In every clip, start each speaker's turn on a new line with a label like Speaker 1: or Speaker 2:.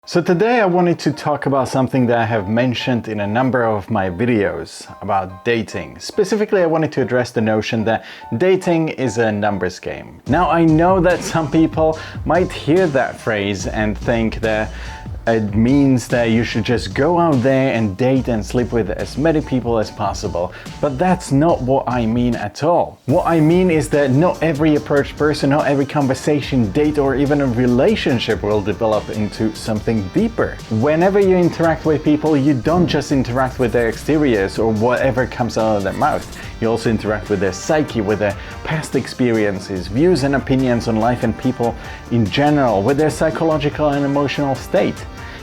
Speaker 1: So today I wanted to talk about something that I have mentioned in a number of my videos about dating. Specifically, I wanted to address the notion that dating is a numbers game. Now, I know that some people might hear that phrase and think that it means that you should just go out there and date and sleep with as many people as possible. But that's not what I mean at all. What I mean is that not every approached person, not every conversation, date, or even a relationship will develop into something deeper. Whenever you interact with people, you don't just interact with their exteriors or whatever comes out of their mouth. You also interact with their psyche, with their past experiences, views and opinions on life and people in general, with their psychological and emotional state.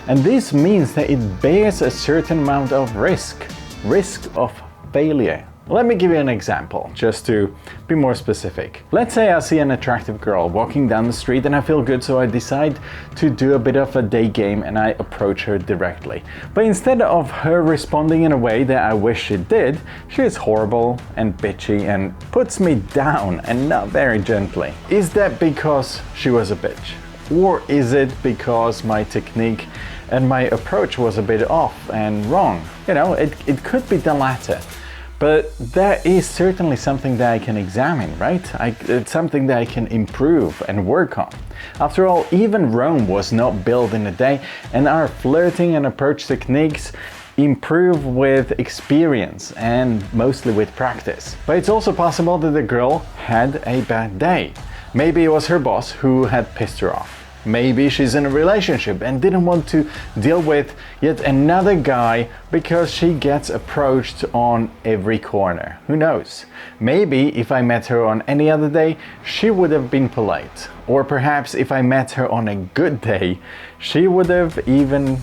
Speaker 1: And this means that it bears a certain amount of risk of failure. Let me give you an example, just to be more specific. Let's say I see an attractive girl walking down the street and I feel good, so I decide to do a bit of a day game and I approach her directly. But instead of her responding in a way that I wish she did, she is horrible and bitchy and puts me down, and not very gently. Is that because she was a bitch? Or is it because my technique and my approach was a bit off and wrong? You know, it could be the latter. But that is certainly something that I can examine, right? It's something that I can improve and work on. After all, even Rome was not built in a day, and our flirting and approach techniques improve with experience and mostly with practice. But it's also possible that the girl had a bad day. Maybe it was her boss who had pissed her off. Maybe she's in a relationship and didn't want to deal with yet another guy because she gets approached on every corner. Who knows? Maybe if I met her on any other day, she would have been polite. Or perhaps if I met her on a good day, she would have even,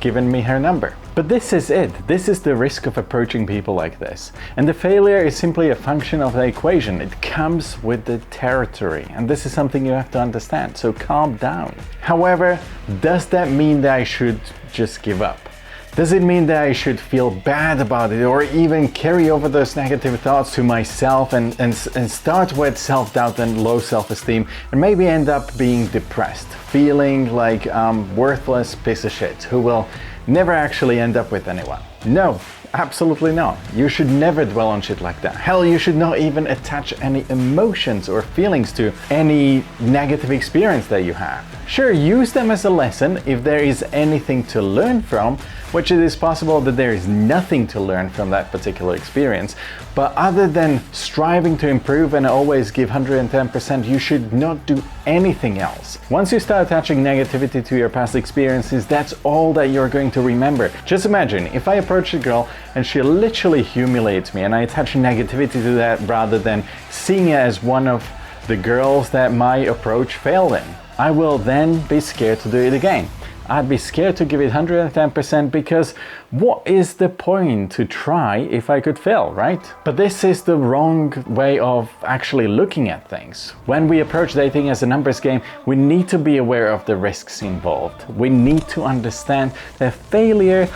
Speaker 1: given me her number. But this is it. This is the risk of approaching people like this. And the failure is simply a function of the equation. It comes with the territory. And this is something you have to understand. So calm down. However, does that mean that I should just give up? Does it mean that I should feel bad about it, or even carry over those negative thoughts to myself and start with self-doubt and low self-esteem, and maybe end up being depressed, feeling like worthless piece of shit who will never actually end up with anyone? No, absolutely not. You should never dwell on shit like that. Hell, you should not even attach any emotions or feelings to any negative experience that you have. Sure, use them as a lesson if there is anything to learn from, which it is possible that there is nothing to learn from that particular experience. But other than striving to improve and always give 110%, you should not do anything else. Once you start attaching negativity to your past experiences, that's all that you're going to remember. Just imagine if I approach a girl and she literally humiliates me and I attach negativity to that rather than seeing it as one of the girls that my approach failed in. I will then be scared to do it again. I'd be scared to give it 110% because what is the point to try if I could fail, right? But this is the wrong way of actually looking at things. When we approach dating as a numbers game, we need to be aware of the risks involved. We need to understand that failure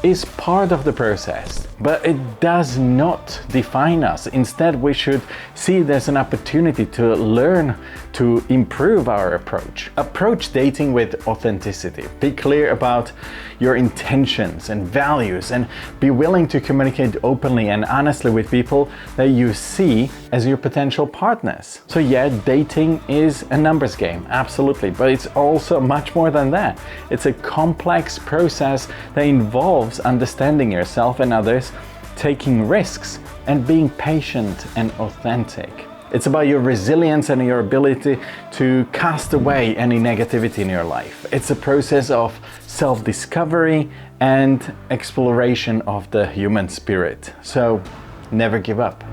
Speaker 1: is part of the process, but it does not define us. Instead, we should see it as an opportunity to learn to improve our approach. Approach dating with authenticity. Be clear about your intentions and values, and be willing to communicate openly and honestly with people that you see as your potential partners. So yeah, dating is a numbers game, absolutely, but it's also much more than that. It's a complex process that involves understanding yourself and others, taking risks, and being patient and authentic. It's about your resilience and your ability to cast away any negativity in your life. It's a process of self-discovery and exploration of the human spirit. So never give up.